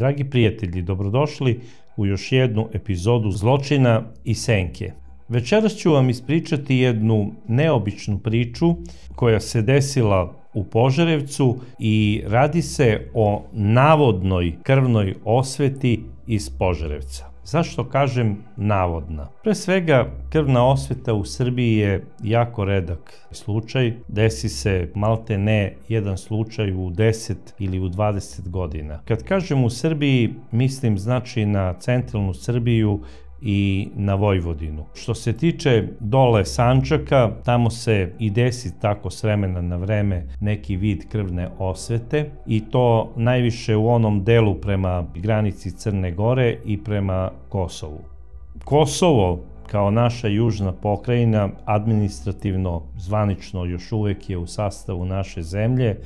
Dragi prijatelji, dobrodošli u još jednu epizodu Zločina i senke. Večeras ću vam ispričati jednu neobičnu priču koja se desila u Požarevcu i radi se o navodnoj krvnoj osveti iz Požarevca. Zašto kažem navodna? Pre svega, krvna osveta u Srbiji je jako redak slučaj. Desi se malte ne jedan slučaj u 10 ili u 20 godina. Kad kažem u Srbiji, mislim znači na centralnu Srbiju i na Vojvodinu. Što se tiče dole Sandžaka, tamo se i desi tako s vremena na vreme neki vid krvne osvete i to najviše u onom delu prema granici Crne Gore i prema Kosovu. Kosovo, kao naša južna pokrajina, administrativno, zvanično još uvek je u sastavu naše zemlje,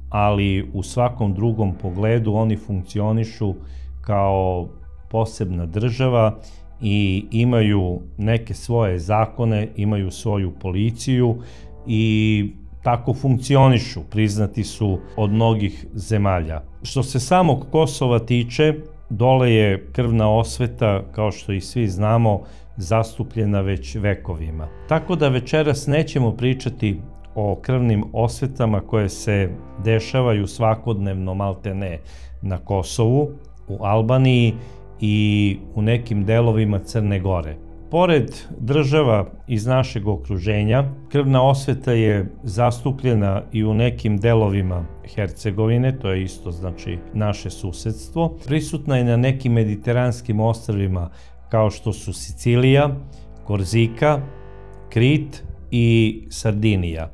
ali u svakom drugom pogledu oni funkcionišu kao posebna država i imaju neke svoje zakone, imaju svoju policiju i tako funkcionišu, priznati su od mnogih zemalja. Što se samog Kosova tiče, dole je krvna osveta, kao što i svi znamo, zastupljena već vekovima. Tako da večeras nećemo pričati o krvnim osvetama koje se dešavaju svakodnevno malte ne na Kosovu, u Albaniji i u nekim delovima Crne Gore. Pored država iz našeg okruženja, krvna osveta je zastupljena i u nekim delovima Hercegovine, to je isto znači naše susedstvo. Prisutna je na nekim mediteranskim ostrvima kao što su Sicilija, Korzika, Krit i Sardinija.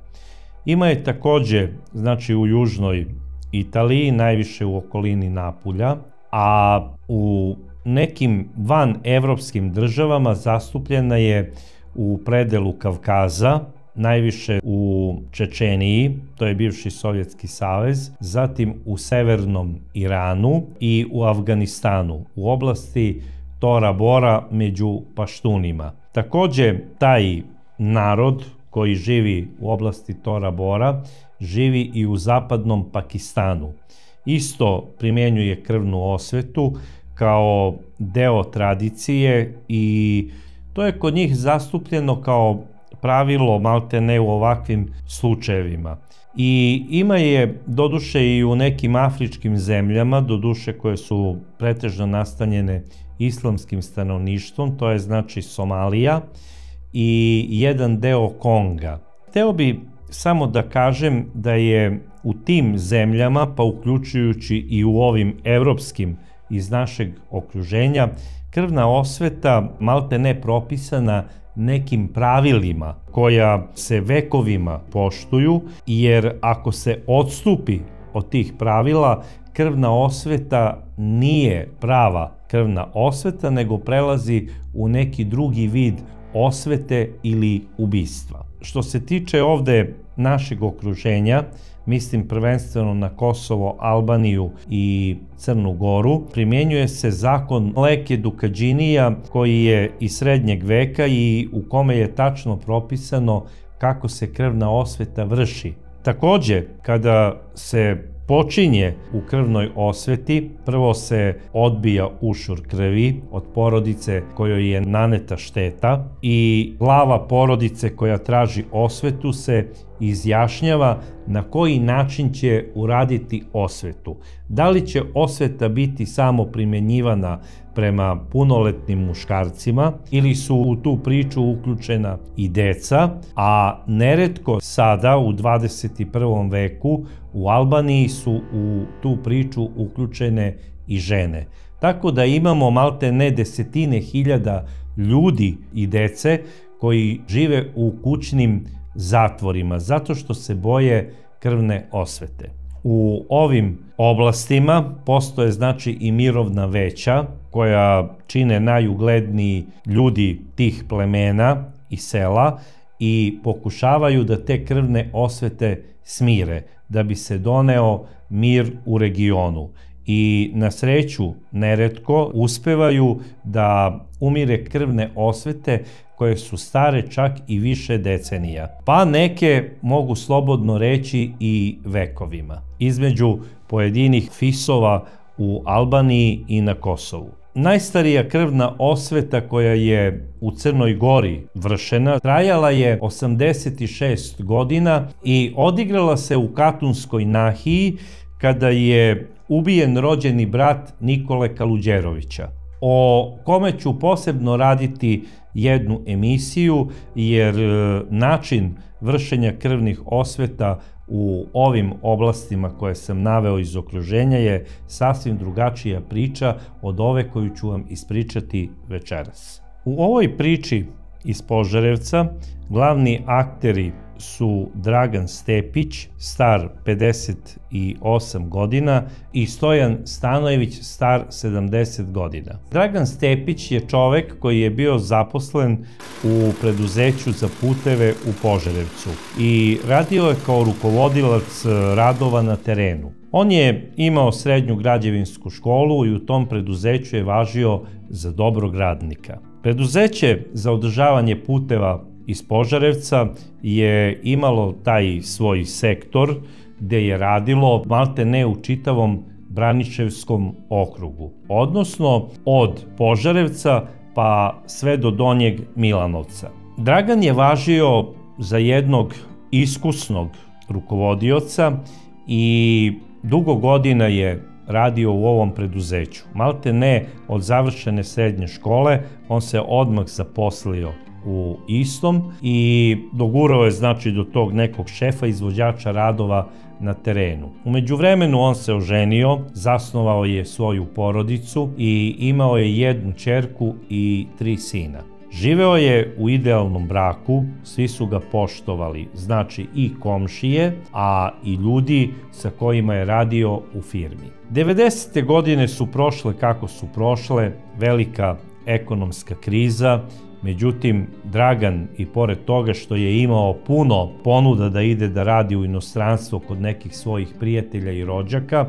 Ima je takođe znači u južnoj Italiji, najviše u okolini Napulja, a u nekim vanevropskim državama zastupljena je u predelu Kavkaza, najviše u Čečeniji, to je bivši Sovjetski savez, zatim u severnom Iranu i u Afganistanu, u oblasti Tora Bora među Paštunima. Takođe, taj narod koji živi u oblasti Tora Bora živi i u zapadnom Pakistanu. Isto primjenjuje krvnu osvetu kao deo tradicije i to je kod njih zastupljeno kao pravilo malte ne u ovakvim slučajevima. I ima je doduše i u nekim afričkim zemljama, doduše koje su pretežno nastanjene islamskim stanovništvom, to je znači Somalija i jedan deo Konga. Hteo bi samo da kažem da je u tim zemljama, pa uključujući i u ovim evropskim iz našeg okruženja, krvna osveta malte ne propisana nekim pravilima koja se vekovima poštuju, jer ako se odstupi od tih pravila, krvna osveta nije prava krvna osveta, nego prelazi u neki drugi vid osvete ili ubistva. Što se tiče ovde našeg okruženja, mislim prvenstveno na Kosovo, Albaniju i Crnu Goru, primjenjuje se zakon Leke Dukadžinija koji je iz srednjeg veka i u kome je tačno propisano kako se krvna osveta vrši. Takođe, kada se počinje u krvnoj osveti, prvo se odbija ušur krvi od porodice kojoj je naneta šteta i glava porodice koja traži osvetu se izjašnjava na koji način će uraditi osvetu. Da li će osveta biti samo primenjivana prema punoletnim muškarcima ili su u tu priču uključena i deca, a neretko sada u 21. veku u Albaniji su u tu priču uključene i žene. Tako da imamo malte ne desetine hiljada ljudi i dece koji žive u kućnim zatvorima zato što se boje krvne osvete. U ovim oblastima postoje znači i mirovna veća koja čine najugledniji ljudi tih plemena i sela i pokušavaju da te krvne osvete smire, da bi se doneo mir u regionu. I na sreću neretko uspevaju da umire krvne osvete koje su stare čak i više decenija. Pa neke mogu slobodno reći i vekovima. Između pojedinih fisova u Albaniji i na Kosovu. Najstarija krvna osveta koja je u Crnoj Gori vršena trajala je 86 godina i odigrala se u Katunskoj nahiji kada je ubijen rođeni brat Nikole Kaluđerovića, o kome ću posebno raditi jednu emisiju, jer način vršenja krvnih osveta u ovim oblastima koje sam naveo iz okruženja je sasvim drugačija priča od ove koju ću vam ispričati večeras. U ovoj priči iz Požarevca glavni akteri su Dragan Stepić, star 58 godina, i Stojan Stanojević, star 70 godina. Dragan Stepić je čovek koji je bio zaposlen u preduzeću za puteve u Požarevcu i radio je kao rukovodilac radova na terenu. On je imao srednju građevinsku školu i u tom preduzeću je važio za dobrog radnika. Preduzeće za održavanje puteva iz Požarevca je imalo taj svoj sektor gde je radilo malte ne u čitavom Braničevskom okrugu, odnosno od Požarevca pa sve do Donjeg Milanovca. Dragan je važio za jednog iskusnog rukovodioca i dugo godina je radio u ovom preduzeću. Malte ne od završene srednje škole, on se odmah zaposlio u istom i dogurao je znači do tog nekog šefa izvođača radova na terenu. U međuvremenu on se oženio, zasnovao je svoju porodicu i imao je jednu ćerku i 3 sina. Živeo je u idealnom braku, svi su ga poštovali, znači i komšije, a i ljudi sa kojima je radio u firmi. 90. godine su prošle kako su prošle, velika ekonomska kriza. Međutim, Dragan, i pored toga što je imao puno ponuda da ide da radi u inostranstvo kod nekih svojih prijatelja i rođaka,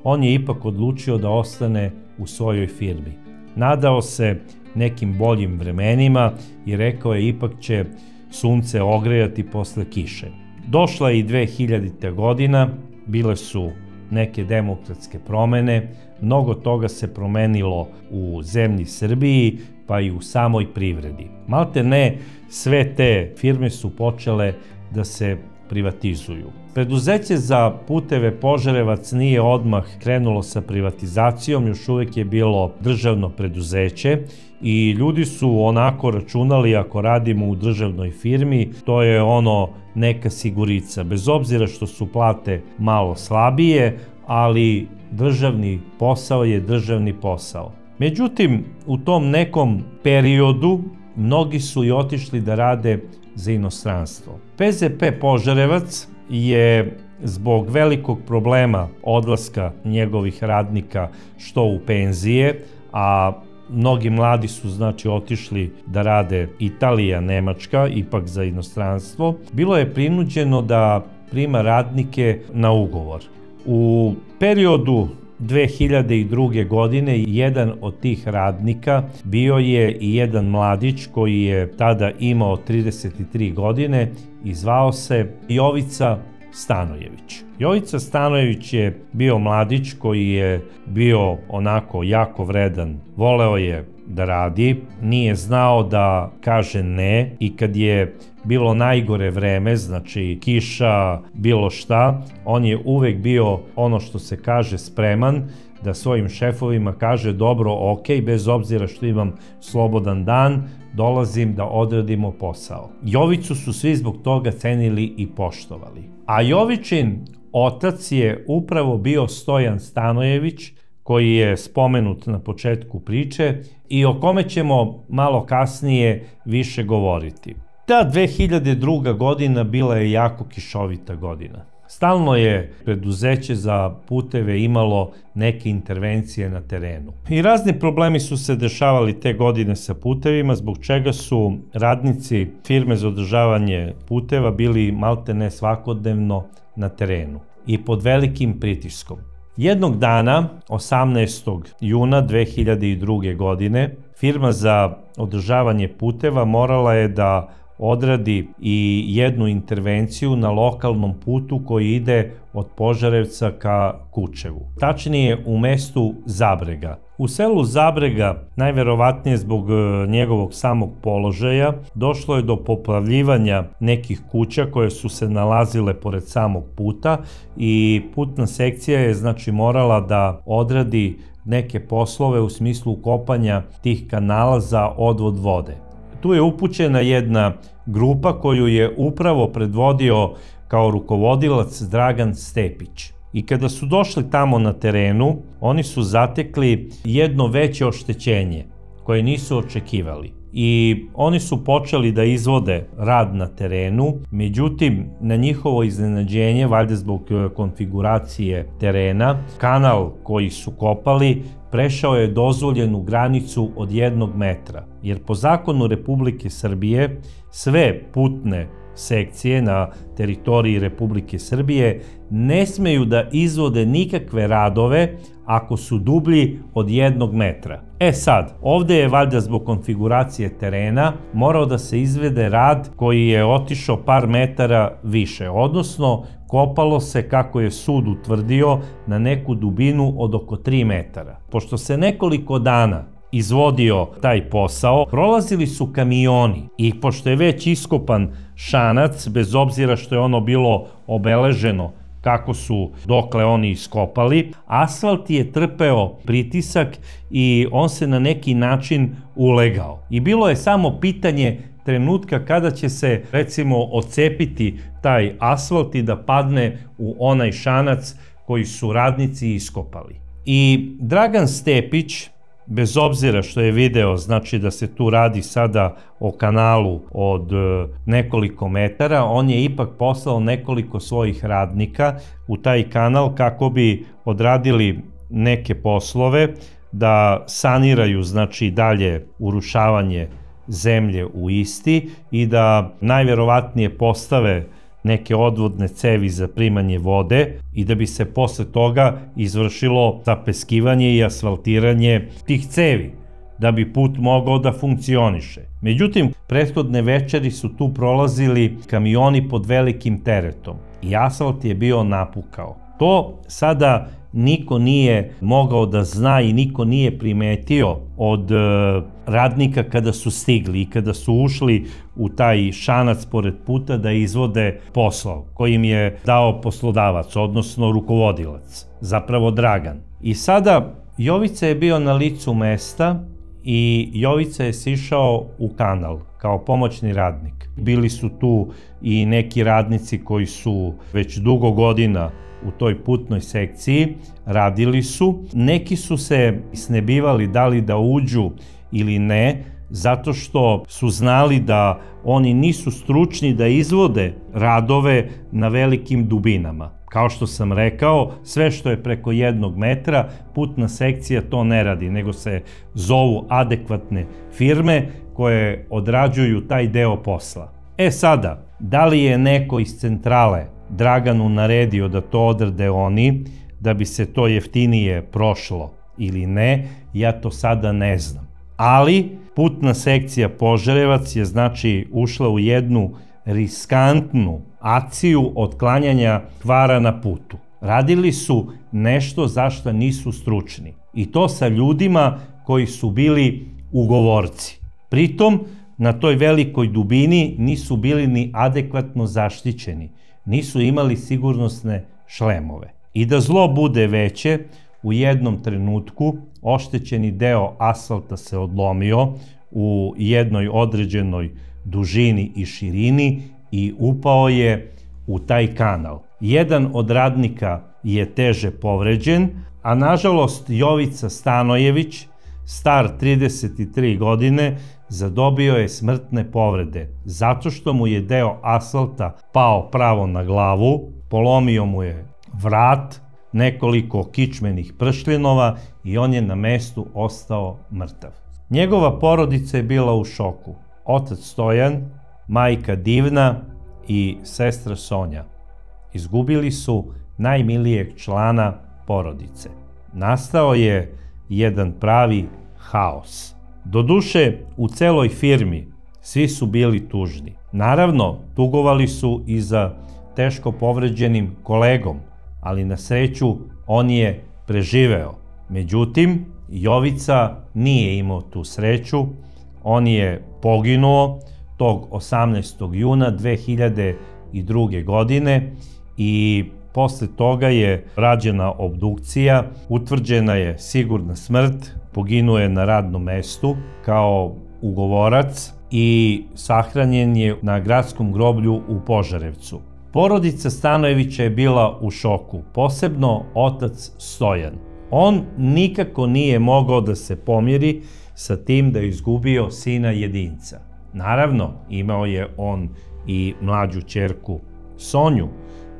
on je ipak odlučio da ostane u svojoj firmi. Nadao se nekim boljim vremenima i rekao je ipak će sunce ogrejati posle kiše. Došla je i 2000. godina, bile su neke demokratske promene, mnogo toga se promenilo u zemlji Srbiji, pa i u samoj privredi. Malte ne, sve te firme su počele da se privatizuju. Preduzeće za puteve Požarevac nije odmah krenulo sa privatizacijom, još uvek je bilo državno preduzeće i ljudi su onako računali, ako radimo u državnoj firmi, to je ono neka sigurica, bez obzira što su plate malo slabije, ali državni posao je državni posao. Međutim, u tom nekom periodu mnogi su i otišli da rade za inostranstvo. PZP Požarevac je zbog velikog problema odlaska njegovih radnika što u penzije, a mnogi mladi su znači otišli da rade Italija, Nemačka, ipak za inostranstvo, bilo je prinuđeno da prima radnike na ugovor. U periodu 2002. godine jedan od tih radnika bio je i jedan mladić koji je tada imao 33 godine i zvao se Jovica Stanojević. Jovica Stanojević je bio mladić koji je bio onako jako vredan, voleo je da radi, nije znao da kaže ne i kad je bilo najgore vreme, znači kiša, bilo šta, on je uvek bio, ono što se kaže, spreman da svojim šefovima kaže dobro, ok, bez obzira što imam slobodan dan, dolazim da odradimo posao. Jovicu su svi zbog toga cenili i poštovali. A Jovičin otac je upravo bio Stojan Stanojević, koji je spomenut na početku priče i o kome ćemo malo kasnije više govoriti. Ta 2002. godina bila je jako kišovita godina. Stalno je preduzeće za puteve imalo neke intervencije na terenu. I razni problemi su se dešavali te godine sa putevima, zbog čega su radnici firme za održavanje puteva bili malte ne svakodnevno na terenu i pod velikim pritiskom. Jednog dana, 18. juna 2002. godine, firma za održavanje puteva morala je da odradi i jednu intervenciju na lokalnom putu koji ide od Požarevca ka Kučevu. Tačnije u mestu Zabrega. U selu Zabrega, najverovatnije zbog njegovog samog položaja, došlo je do poplavljivanja nekih kuća koje su se nalazile pored samog puta i putna sekcija je znači morala da odradi neke poslove u smislu kopanja tih kanala za odvod vode. Tu je upućena jedna grupa koju je upravo predvodio kao rukovodilac Dragan Stepić. I kada su došli tamo na terenu, oni su zatekli jedno veće oštećenje koje nisu očekivali. I oni su počeli da izvode rad na terenu, međutim, na njihovo iznenađenje, valjda zbog konfiguracije terena, kanal koji su kopali prešao je dozvoljenu granicu od 1 metra, jer po zakonu Republike Srbije sve putne sekcije na teritoriji Republike Srbije ne smeju da izvode nikakve radove ako su dublji od 1 metra. Sad, ovde je valjda zbog konfiguracije terena morao da se izvede rad koji je otišao par metara više, odnosno kopalo se, kako je sud utvrdio, na neku dubinu od oko 3 metara. Pošto se nekoliko dana izvodio taj posao, prolazili su kamioni i pošto je već iskopan šanac, bez obzira što je ono bilo obeleženo kako su, dokle oni iskopali, asfalt je trpeo pritisak i on se na neki način ulegao. I bilo je samo pitanje trenutka kada će se, recimo, odcepiti taj asfalt i da padne u onaj šanac koji su radnici iskopali. I Dragan Stepić, bez obzira što je video, znači da se tu radi sada o kanalu od nekoliko metara, on je ipak poslao nekoliko svojih radnika u taj kanal kako bi odradili neke poslove, da saniraju, znači, dalje urušavanje zemlje u isti i da najverovatnije postave neke odvodne cevi za primanje vode i da bi se posle toga izvršilo zapeskivanje i asfaltiranje tih cevi, da bi put mogao da funkcioniše. Međutim, prethodne večeri su tu prolazili kamioni pod velikim teretom i asfalt je bio napukao. To sada niko nije mogao da zna i niko nije primetio od radnika kada su stigli i kada su ušli u taj šanac pored puta da izvode posao koji im je dao poslodavac, odnosno rukovodilac, zapravo Dragan. I sada Jovica je bio na licu mesta i Jovica je sišao u kanal kao pomoćni radnik. Bili su tu i neki radnici koji su već dugo godina u toj putnoj sekciji, radili su. Neki su se snebivali da li da uđu ili ne, zato što su znali da oni nisu stručni da izvode radove na velikim dubinama. Kao što sam rekao, sve što je preko 1 metra, putna sekcija to ne radi, nego se zovu adekvatne firme koje odrađuju taj deo posla. Sada, da li je neko iz centrale Draganu naredio da to odrade oni, da bi se to jeftinije prošlo ili ne, ja to sada ne znam. Ali putna sekcija Požarevac je znači ušla u jednu riskantnu akciju otklanjanja kvara na putu. Radili su nešto za što nisu stručni i to sa ljudima koji su bili ugovorci. Pritom, na toj velikoj dubini nisu bili ni adekvatno zaštićeni, nisu imali sigurnosne šlemove. I da zlo bude veće, u jednom trenutku oštećeni deo asfalta se odlomio u jednoj određenoj dužini i širini i upao je u taj kanal. Jedan od radnika je teže povređen, a nažalost Jovica Stanojević, star 33 godine, zadobio je smrtne povrede zato što mu je deo asfalta pao pravo na glavu, polomio mu je vrat, nekoliko kičmenih pršljenova i on je na mestu ostao mrtav. Njegova porodica je bila u šoku. Otac Stojan, majka Divna i sestra Sonja. Izgubili su najmilijeg člana porodice. Nastao je jedan pravi haos. Doduše, u celoj firmi svi su bili tužni. Naravno, tugovali su i za teško povređenim kolegom, ali na sreću on je preživeo. Međutim, Jovica nije imao tu sreću, on je poginuo tog 18. juna 2002. godine i posle toga je rađena obdukcija, utvrđena je sigurna smrt, poginuo je na radnom mestu kao ugovorac i sahranjen je na gradskom groblju u Požarevcu. Porodica Stanojevića je bila u šoku, posebno otac Stojan. On nikako nije mogao da se pomiri sa tim da je izgubio sina jedinca. Naravno, imao je on i mlađu ćerku Sonju,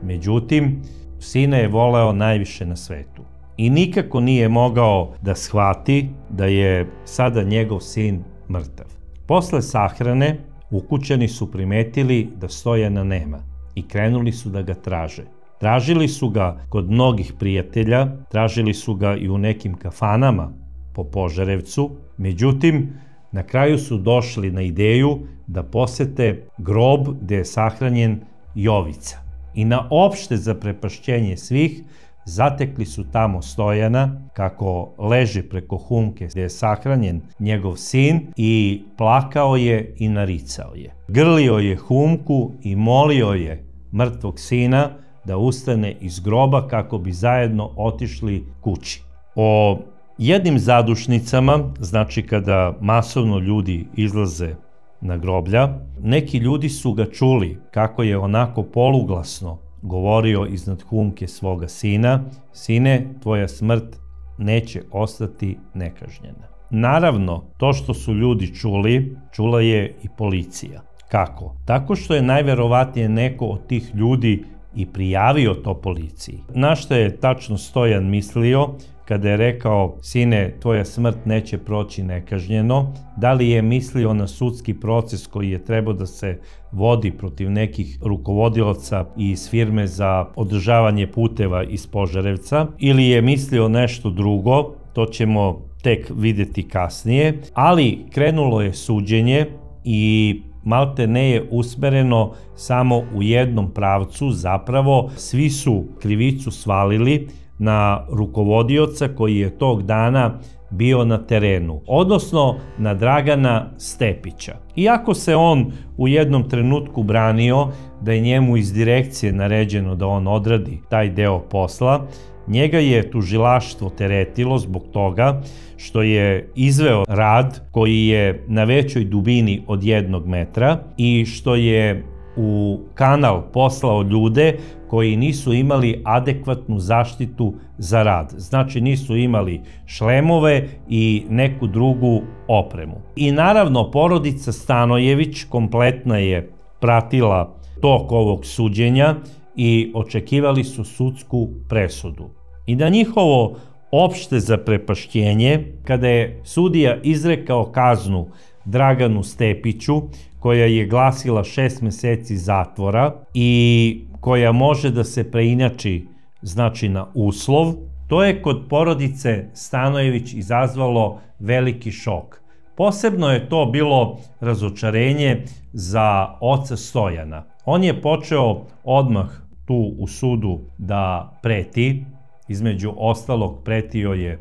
međutim, sina je voleo najviše na svetu. I nikako nije mogao da shvati da je sada njegov sin mrtav. Posle sahrane, ukućani su primetili da Stojana nema i krenuli su da ga traže. Tražili su ga kod mnogih prijatelja, tražili su ga i u nekim kafanama po Požarevcu, međutim, na kraju su došli na ideju da posete grob gde je sahranjen Jovica. I na opšte zaprepašćenje svih, zatekli su tamo Stojana kako leži preko humke gde je sahranjen njegov sin i plakao je i naricao je. Grlio je humku i molio je mrtvog sina da ustane iz groba kako bi zajedno otišli kući. O jednim zadušnicama, znači kada masovno ljudi izlaze na groblja, neki ljudi su ga čuli kako je onako poluglasno govorio iznad humke svoga sina: sine, tvoja smrt neće ostati nekažnjena. Naravno, to što su ljudi čuli, čula je i policija. Kako? Tako što je najverovatnije neko od tih ljudi i prijavio to policiji. Na što je tačno Stojan mislio kada je rekao: sine, tvoja smrt neće proći nekažnjeno? Da li je mislio na sudski proces koji je trebao da se vodi protiv nekih rukovodilaca iz firme za održavanje puteva iz Požarevca, ili je mislio nešto drugo? To ćemo tek videti kasnije, ali krenulo je suđenje i malte ne je usmereno samo u jednom pravcu. Zapravo svi su krivicu svalili na rukovodioca koji je tog dana bio na terenu, odnosno na Dragana Stepića. Iako se on u jednom trenutku branio da je njemu iz direkcije naređeno da on odradi taj deo posla, njega je tužilaštvo teretilo zbog toga što je izveo rad koji je na većoj dubini od 1 metra i što je u kanal poslao ljude koji nisu imali adekvatnu zaštitu za rad. Znači nisu imali šlemove i neku drugu opremu. I naravno porodica Stanojević kompletna je pratila tok ovog suđenja i očekivali su sudsku presudu. I na njihovo opšte zaprepašćenje, kada je sudija izrekao kaznu Draganu Stepiću, koja je glasila 6 meseci zatvora i koja može da se preinači, znači, na uslov, to je kod porodice Stanojević izazvalo veliki šok. Posebno je to bilo razočarenje za oca Stojana. On je počeo odmah tu u sudu da preti, između ostalog pretio je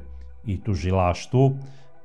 i tužilaštvu,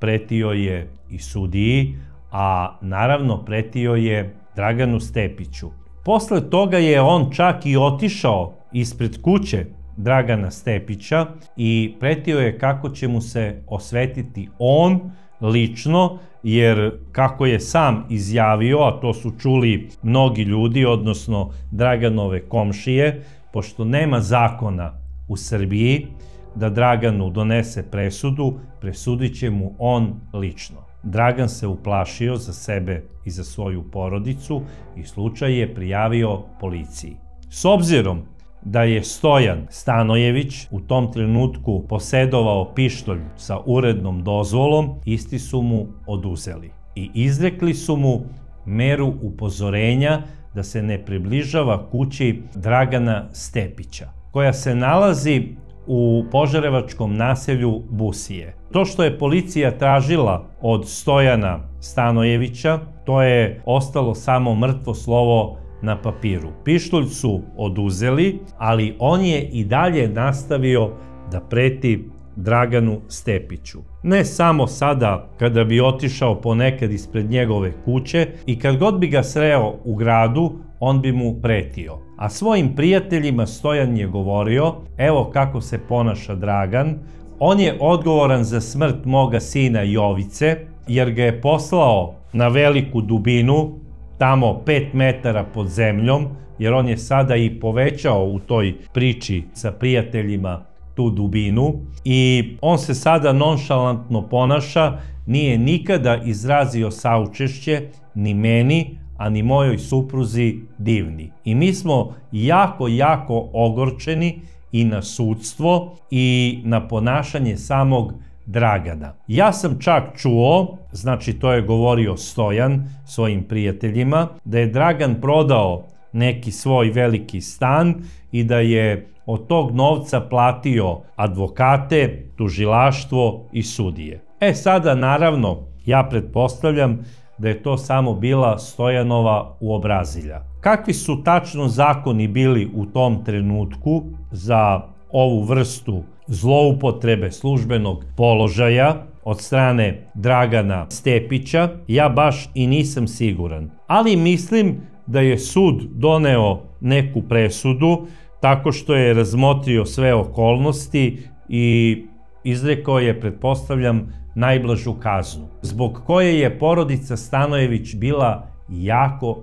pretio je i sudiji, a naravno pretio je Draganu Stepiću. Posle toga je on čak i otišao ispred kuće Dragana Stepića i pretio je kako će mu se osvetiti on lično, jer kako je sam izjavio, a to su čuli mnogi ljudi, odnosno Draganove komšije, pošto nema zakona u Srbiji da Draganu donese presudu, presudit će mu on lično. Dragan se uplašio za sebe i za svoju porodicu i slučaj je prijavio policiji. S obzirom da je Stojan Stanojević u tom trenutku posedovao pištolj sa urednom dozvolom, isti su mu oduzeli i izrekli su mu meru upozorenja da se ne približava kući Dragana Stepića, koja se nalazi u požarevačkom naselju Busije. To što je policija tražila od Stojana Stanojevića, to je ostalo samo mrtvo slovo na papiru. Pištolj su oduzeli, ali on je i dalje nastavio da preti Draganu Stepiću. Ne samo sada kada bi otišao ponekad ispred njegove kuće i kad god bi ga sreo u gradu, on bi mu pretio. A svojim prijateljima Stojan je govorio, evo kako se ponaša Dragan, on je odgovoran za smrt moga sina Jovice, jer ga je poslao na veliku dubinu, tamo 5 metara pod zemljom, jer on je sada i povećao u toj priči sa prijateljima tu dubinu i on se sada nonšalantno ponaša, nije nikada izrazio saučešće ni meni, a ni mojoj supruzi Divni. I mi smo jako ogorčeni i na sudstvo i na ponašanje samog Dragana. Ja sam čak čuo, znači to je govorio Stojan svojim prijateljima, da je Dragan prodao neki svoj veliki stan i da je od tog novca platio advokate, tužilaštvo i sudije. Sada naravno ja pretpostavljam da je to samo bila Stojanova uobrazilja. Kakvi su tačno zakoni bili u tom trenutku za ovu vrstu zloupotrebe službenog položaja od strane Dragana Stepića, ja baš i nisam siguran. Ali mislim da je sud doneo neku presudu tako što je razmotrio sve okolnosti i izrekao je, pretpostavljam, najblažu kaznu, zbog koje je porodica Stanojević bila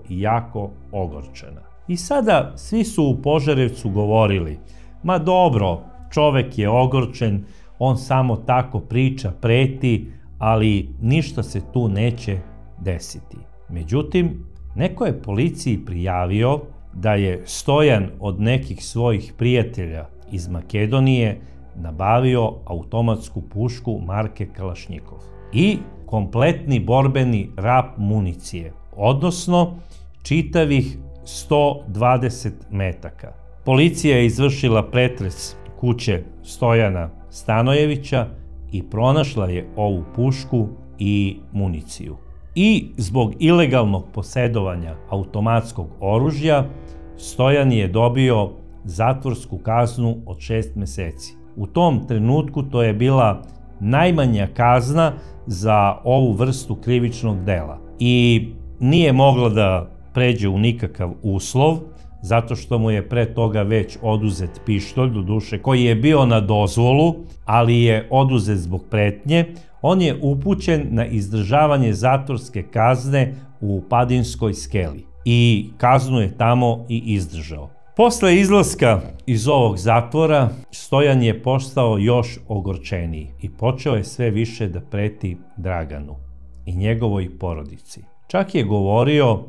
jako ogorčena. I sada svi su u Požarevcu govorili, ma dobro, čovek je ogorčen, on samo tako priča, preti, ali ništa se tu neće desiti. Međutim, neko je policiji prijavio da je Stojan od nekih svojih prijatelja iz Makedonije nabavio automatsku pušku marke Kalašnjikov i kompletni borbeni rap municije, odnosno čitavih 120 metaka. Policija je izvršila pretres kuće Stojana Stanojevića i pronašla je ovu pušku i municiju. I zbog ilegalnog posedovanja automatskog oružja Stojan je dobio zatvorsku kaznu od 6 meseci. U tom trenutku to je bila najmanja kazna za ovu vrstu krivičnog dela i nije mogla da pređe u nikakav uslov, zato što mu je pre toga već oduzet pištolj, doduše, koji je bio na dozvolu, ali je oduzet zbog pretnje. On je upućen na izdržavanje zatvorske kazne u Padinskoj skeli i kaznu je tamo i izdržao. Posle izlaska iz ovog zatvora, Stojan je postao još ogorčeniji i počeo je sve više da preti Draganu i njegovoj porodici. Čak je govorio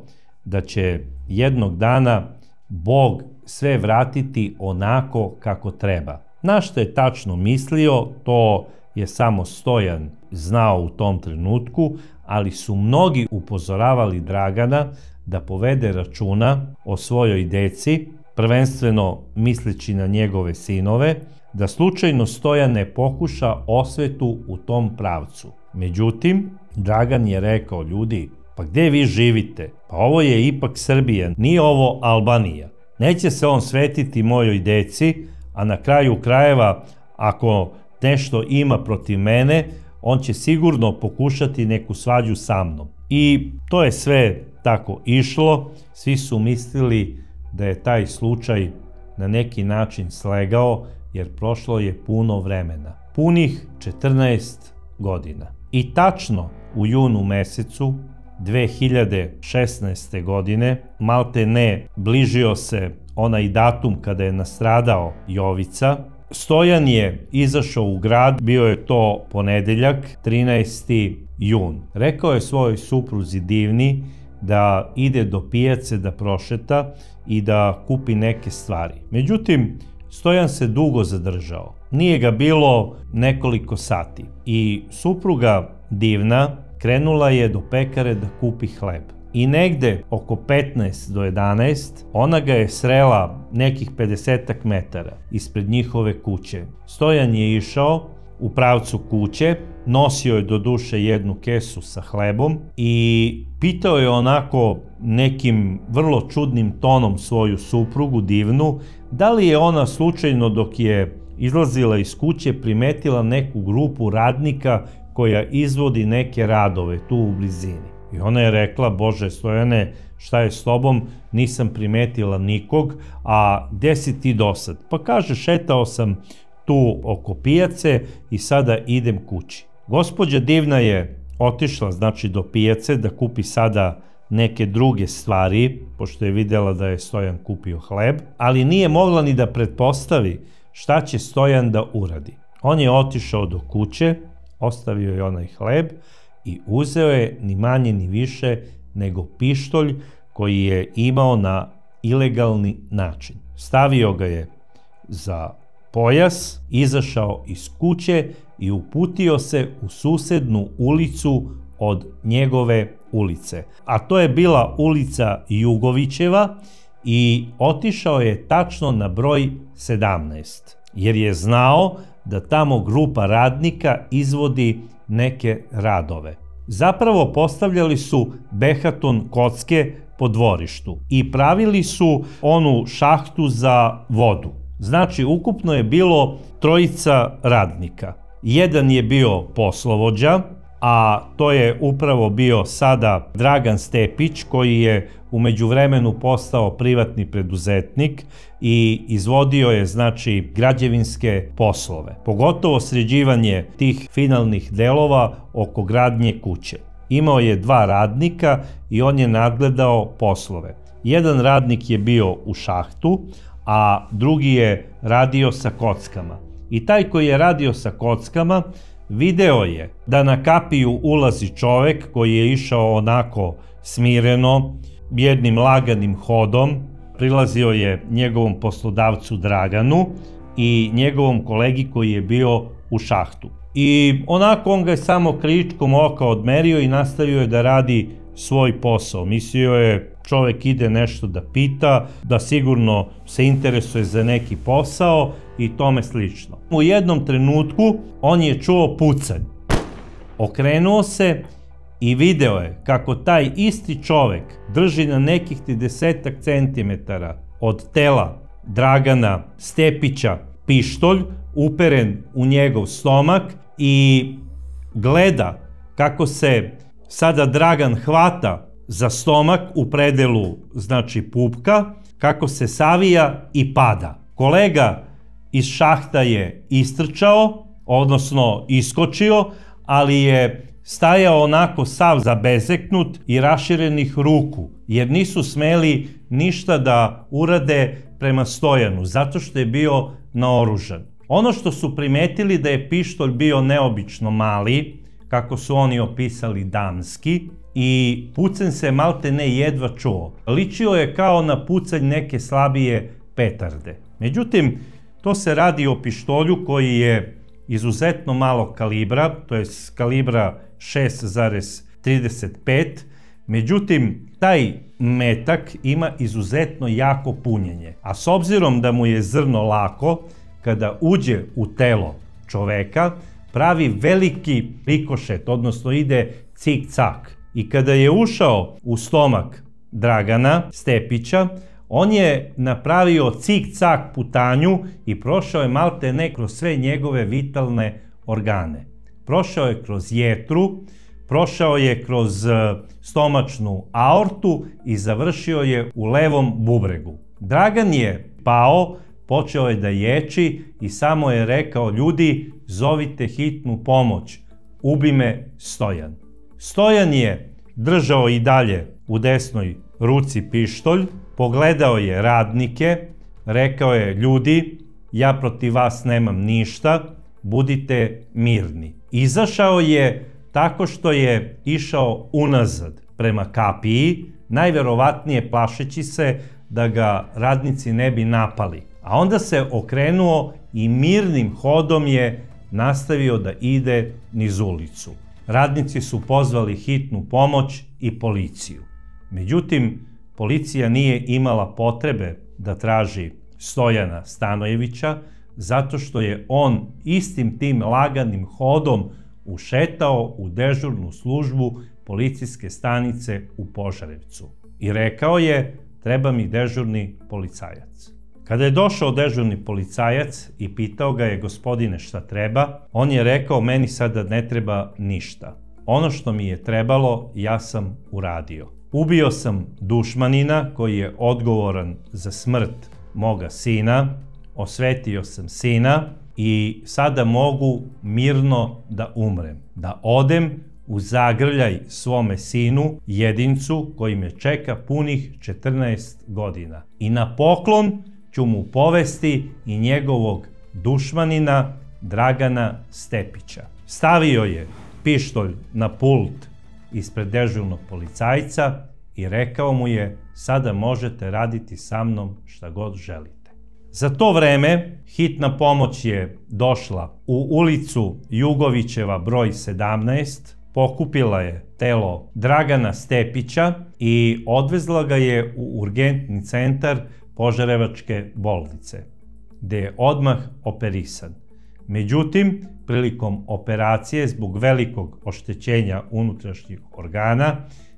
da će jednog dana Bog sve vratiti onako kako treba. Na što je tačno mislio, to je samo Stojan znao u tom trenutku, ali su mnogi upozoravali Dragana da povede računa o svojoj deci, prvenstveno misleći na njegove sinove, da slučajno Stojan ne pokuša osvetu u tom pravcu. Međutim, Dragan je rekao, ljudi, pa gde vi živite? Pa ovo je ipak Srbija, nije ovo Albanija. Neće se on svetiti mojoj deci, a na kraju krajeva, ako nešto ima protiv mene, on će sigurno pokušati neku svađu sa mnom. I to je sve tako išlo, svi su mislili da je taj slučaj na neki način slegao, jer prošlo je puno vremena. Punih 14 godina. I tačno u junu mesecu 2016. godine, malte ne bližio se onaj datum kada je nastradao Jovica, Stojan je izašao u grad, bio je to ponedeljak, 13. jun. Rekao je svojoj supruzi Divni da ide do pijace da prošeta i da kupi neke stvari. Međutim, Stojan se dugo zadržao. Nije ga bilo nekoliko sati i supruga Divna krenula je do pekare da kupi hleb. i negde oko 15 do 11 ona ga je srela nekih 50 metara ispred njihove kuće. Stojan je išao u pravcu kuće, nosio je do duše jednu kesu sa hlebom i pitao je onako nekim vrlo čudnim tonom svoju suprugu, divnu, da li je ona slučajno dok je izlazila iz kuće primetila neku grupu radnika koja izvodi neke radove tu u blizini. I ona je rekla, Bože Stojane, šta je s tobom, nisam primetila nikog, a gde si ti dosad? Pa kaže, šetao sam tu oko pijace i sada idem kući. Gospođa divna je otišla, znači, do pijace da kupi sada neke druge stvari, pošto je videla da je Stojan kupio hleb, ali nije mogla ni da pretpostavi šta će Stojan da uradi. On je otišao do kuće, ostavio je onaj hleb i uzeo je ni manje ni više nego pištolj koji je imao na ilegalni način. Stavio ga je za pojas, izašao iz kuće i uputio se u susednu ulicu od njegove ulice. A to je bila ulica Jugovićeva i otišao je tačno na broj 17, jer je znao da tamo grupa radnika izvodi neke radove. Zapravo postavljali su behaton kocke po dvorištu i pravili su onu šahtu za vodu. Znači, ukupno je bilo 3 radnika. Jedan je bio poslovođa, a to je upravo bio sada Dragan Stepić, koji je u međuvremenu postao privatni preduzetnik i izvodio je, znači, građevinske poslove, pogotovo sređivanje tih finalnih delova oko gradnje kuće. Imao je 2 radnika i on je nadgledao poslove. Jedan radnik je bio u šahtu, a drugi je radio sa kockama. I taj koji je radio sa kockama video je da na kapiju ulazi čovek koji je išao onako smireno, jednim laganim hodom, prilazio je njegovom poslodavcu Draganu i njegovom kolegi koji je bio u šahtu. I onako on ga je samo kričkom oka odmerio i nastavio je da radi svoj posao. Mislio je, čovek ide nešto da pita, da sigurno se interesuje za neki posao i tome slično. U jednom trenutku on je čuo pucanj. Okrenuo se i video je kako taj isti čovek drži na nekih 30 centimetara od tela Dragana Stepića pištolj uperen u njegov stomak i gleda kako se sada Dragan hvata za stomak u predelu, znači, pupka, kako se savija i pada. Kolega iz šahta je istrčao, odnosno iskočio, ali je stajao onako sav zabezeknut i raširenih ruku, jer nisu smeli ništa da urade prema Stojanu, zato što je bio naoružan. Ono što su primetili da je pištolj bio neobično mali, kako su oni opisali damski, i pucanj se malte ne jedva čuo. Ličio je kao na pucanj neke slabije petarde. Međutim, to se radi o pištolju koji je izuzetno malo kalibra, to je kalibra 6,35. Međutim, taj metak ima izuzetno jako punjenje. A s obzirom da mu je zrno lako, kada uđe u telo čoveka, pravi veliki rikošet, odnosno ide cik-cak. I kada je ušao u stomak Dragana Stepića, on je napravio cik-cak putanju i prošao je malte ne kroz sve njegove vitalne organe. Prošao je kroz jetru, prošao je kroz stomačnu aortu i završio je u levom bubregu. Dragan je pao, počeo je da ječi i samo je rekao, ljudi, zovite hitnu pomoć, ubi me Stojan. Stojan je držao i dalje u desnoj ruci pištolj, pogledao je radnike, rekao je, ljudi, ja protiv vas nemam ništa, budite mirni. Izašao je tako što je išao unazad prema kapiji, najverovatnije plašeći se da ga radnici ne bi napali. A onda se okrenuo i mirnim hodom je nastavio da ide niz ulicu. Radnici su pozvali hitnu pomoć i policiju. Međutim, policija nije imala potrebe da traži Stojana Stanojevića, zato što je on istim tim laganim hodom ušetao u dežurnu službu policijske stanice u Požarevcu. I rekao je, treba mi dežurni policajac. Kada je došao dežurni policajac i pitao ga je, gospodine, šta treba, on je rekao, meni sada ne treba ništa. Ono što mi je trebalo, ja sam uradio. Ubio sam dušmanina koji je odgovoran za smrt moga sina, osvetio sam sina i sada mogu mirno da umrem, da odem u zagrljaj svome sinu, jedincu koji me čeka punih 14 godina. I na poklon ću mu povesti i njegovog dušmanina Dragana Stepića. Stavio je pištolj na pult ispred dežurnog policajca i rekao mu je, sada možete raditi sa mnom šta god želite. Za to vreme hitna pomoć je došla u ulicu Jugovićeva broj 17, pokupila je telo Dragana Stepića i odvezla ga je u urgentni centar Požarevačke bolnice, gde je odmah operisan. Međutim, prilikom operacije, zbog velikog oštećenja unutrašnjih organa,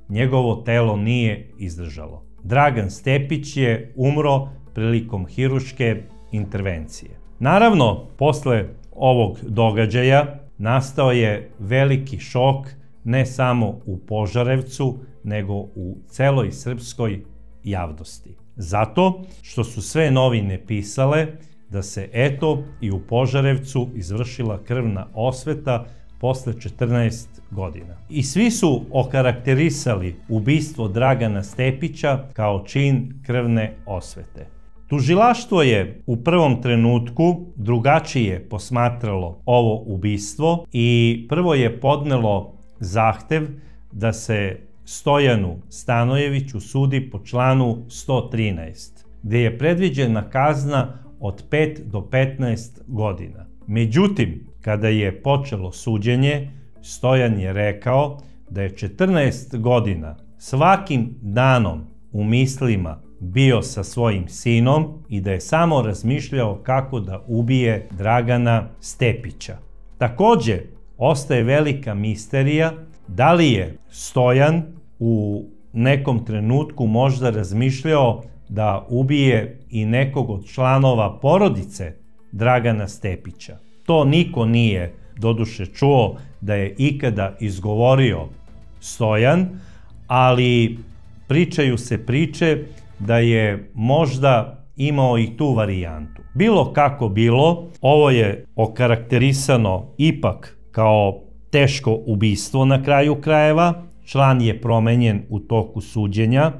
njegovo telo nije izdržalo. Dragan Stepić je umro prilikom hirurške intervencije. Naravno, posle ovog događaja nastao je veliki šok ne samo u Požarevcu, nego u celoj srpskoj javnosti. Zato što su sve novine pisale da se eto i u Požarevcu izvršila krvna osveta posle 14 godina. I svi su okarakterisali ubistvo Dragana Stepića kao čin krvne osvete. Tužilaštvo je u prvom trenutku drugačije posmatralo ovo ubistvo i prvo je podnelo zahtev da se Stojanu Stanojeviću sudi po članu 113, gde je predviđena kazna od 5 do 15 godina. Međutim, kada je počelo suđenje, Stojan je rekao da je 14 godina svakim danom u mislima bio sa svojim sinom i da je samo razmišljao kako da ubije Dragana Stepića. Takođe, ostaje velika misterija da li je Stojan u nekom trenutku možda razmišljao da ubije i nekog od članova porodice Dragana Stepića. To niko nije doduše čuo da je ikada izgovorio Stojan, ali pričaju se priče da je možda imao i tu varijantu. Bilo kako bilo, ovo je okarakterisano ipak kao teško ubistvo na kraju krajeva. Član je promenjen u toku suđenja,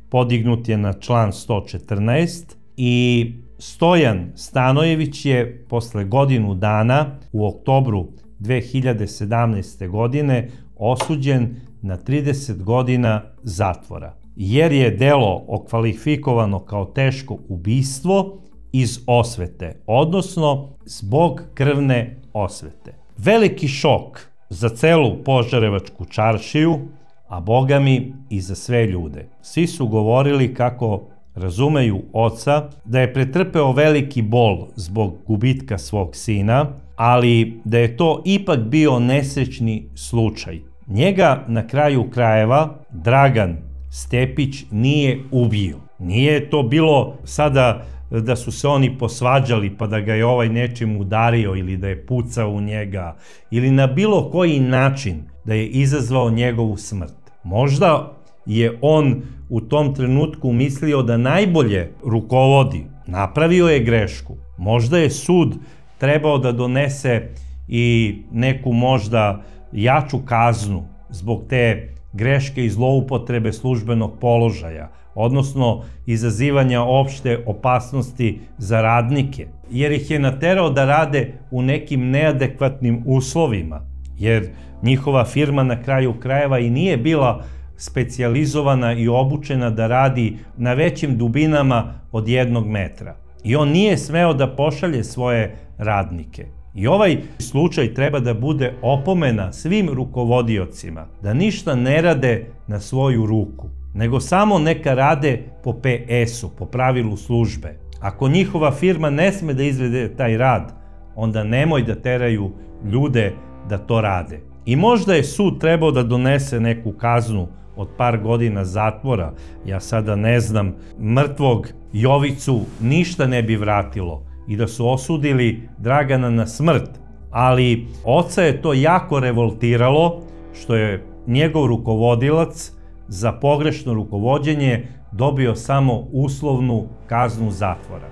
podignut je na član 114 i Stojan Stanojević je posle godinu dana u oktobru 2017. godine osuđen na 30 godina zatvora, jer je delo okvalifikovano kao teško ubistvo iz osvete, odnosno zbog krvne osvete. Veliki šok za celu Požarevačku čaršiju, a bogami i za sve ljude. Svi su govorili kako razumeju oca, da je pretrpeo veliki bol zbog gubitka svog sina, ali da je to ipak bio nesrećni slučaj. Njega na kraju krajeva Dragan Stepić nije ubio. Nije to bilo sada da su se oni posvađali pa da ga je ovaj nečim udario ili da je pucao u njega ili na bilo koji način da je izazvao njegovu smrt. Možda je on u tom trenutku mislio da najbolje rukovodi, napravio je grešku. Možda je sud trebao da donese i neku možda jaču kaznu zbog te greške i zloupotrebe službenog položaja, odnosno izazivanja opšte opasnosti za radnike, jer ih je naterao da rade u nekim neadekvatnim uslovima, jer njihova firma na kraju krajeva i nije bila specijalizovana i obučena da radi na većim dubinama od 1 metra. I on nije smeo da pošalje svoje radnike. I ovaj slučaj treba da bude opomena svim rukovodiocima da ništa ne rade na svoju ruku, nego samo neka rade po PS-u, po pravilu službe. Ako njihova firma ne sme da izvede taj rad, onda nemoj da teraju ljude da to rade. I možda je sud trebao da donese neku kaznu od par godina zatvora, ja sada ne znam, mrtvog Jovicu ništa ne bi vratilo i da su osudili Dragana na smrt, ali oca je to jako revoltiralo što je njegov rukovodilac za pogrešno rukovođenje dobio samo uslovnu kaznu zatvora.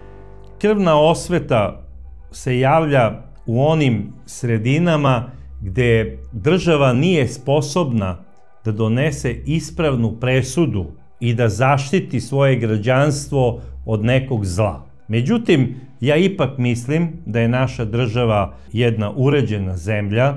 Krvna osveta se javlja u onim sredinama gde država nije sposobna da donese ispravnu presudu i da zaštiti svoje građanstvo od nekog zla. Međutim, ja ipak mislim da je naša država jedna uređena zemlja,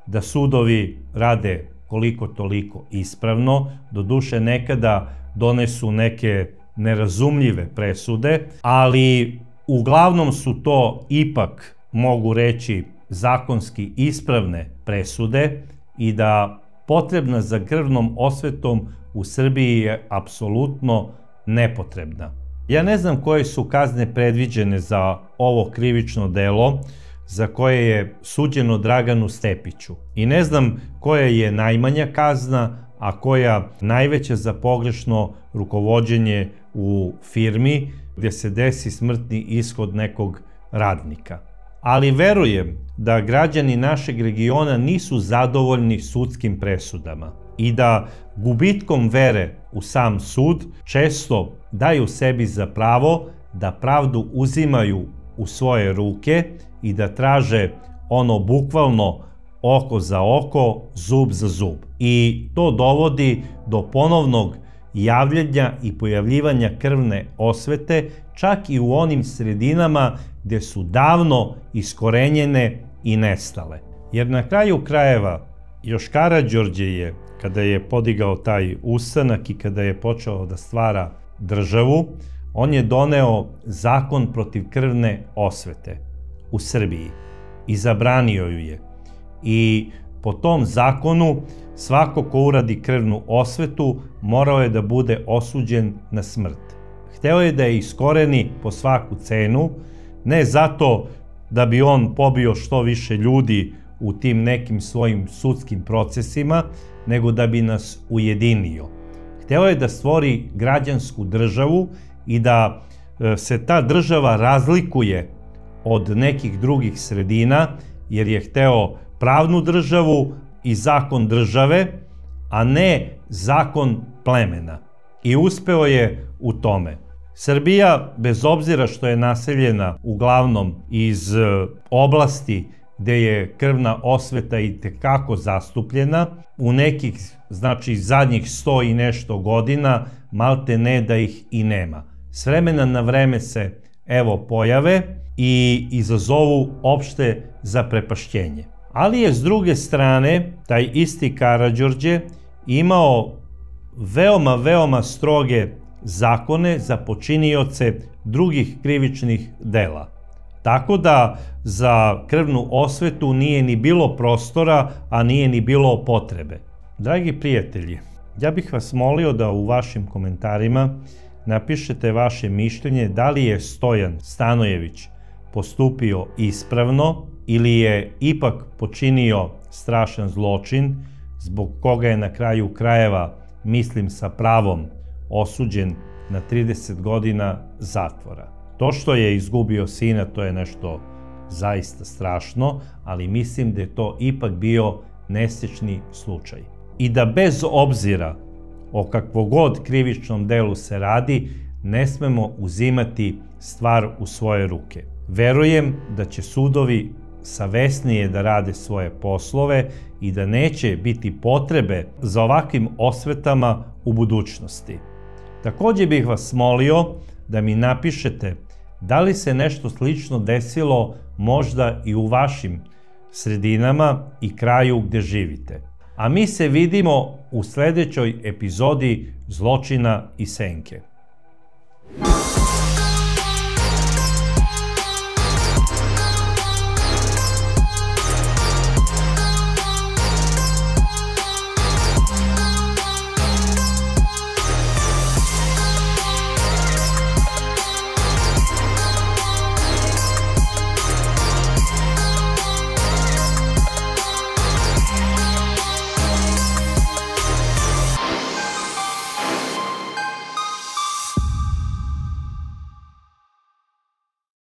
da sudovi rade koliko toliko ispravno, doduše nekada donesu neke nerazumljive presude, ali uglavnom su to ipak, mogu reći, zakonski ispravne presude i da potrebna za krvnom osvetom u Srbiji je apsolutno nepotrebna. Ja ne znam koje su kazne predviđene za ovo krivično delo za koje je suđeno Draganu Stepiću. I ne znam koja je najmanja kazna, a koja najveća za pogrešno rukovođenje u firmi gdje se desi smrtni ishod nekog radnika. Ali verujem da građani našeg regiona nisu zadovoljni sudskim presudama i da gubitkom vere u sam sud često daju sebi za pravo da pravdu uzimaju u svoje ruke i da traže ono bukvalno oko za oko, zub za zub. I to dovodi do ponovnog javljanja i pojavljivanja krvne osvete, čak i u onim sredinama gde su davno iskorenjene i nestale. Jer na kraju krajeva, još Karađorđe je, kada je podigao taj ustanak i kada je počeo da stvara državu, on je doneo zakon protiv krvne osvete u Srbiji i zabranio ju je. I po tom zakonu svako ko uradi krvnu osvetu morao je da bude osuđen na smrt. Hteo je da je iskoreni po svaku cenu, ne zato da bi on pobio što više ljudi u tim nekim svojim sudskim procesima, nego da bi nas ujedinio. Hteo je da stvori građansku državu i da se ta država razlikuje od nekih drugih sredina, jer je hteo pravnu državu i zakon države, a ne zakon plemena. I uspeo je u tome. Srbija, bez obzira što je naseljena uglavnom iz oblasti gde je krvna osveta i tekako zastupljena, u nekih, znači zadnjih 100 i nešto godina, malte ne da ih i nema. S vremena na vreme se evo pojave i izazovu opšte zaprepašćenje. Ali je s druge strane taj isti Karađorđe imao veoma stroge zakone za počinioce drugih krivičnih dela. Tako da za krvnu osvetu nije ni bilo prostora, a nije ni bilo potrebe. Dragi prijatelji, ja bih vas molio da u vašim komentarima napišete vaše mišljenje da li je Stojan Stanojević postupio ispravno ili je ipak počinio strašan zločin zbog koga je na kraju krajeva, mislim sa pravom, osuđen na 30 godina zatvora. To što je izgubio sina, to je nešto zaista strašno, ali mislim da je to ipak bio nesrećni slučaj. I da bez obzira o kakvog god krivičnom delu se radi, ne smemo uzimati stvar u svoje ruke. Verujem da će sudovi savesnije da rade svoje poslove i da neće biti potrebe za ovakvim osvetama u budućnosti. Takođe bih vas molio da mi napišete da li se nešto slično desilo možda i u vašim sredinama i kraju gde živite. A mi se vidimo u sledećoj epizodi Zločina i senke.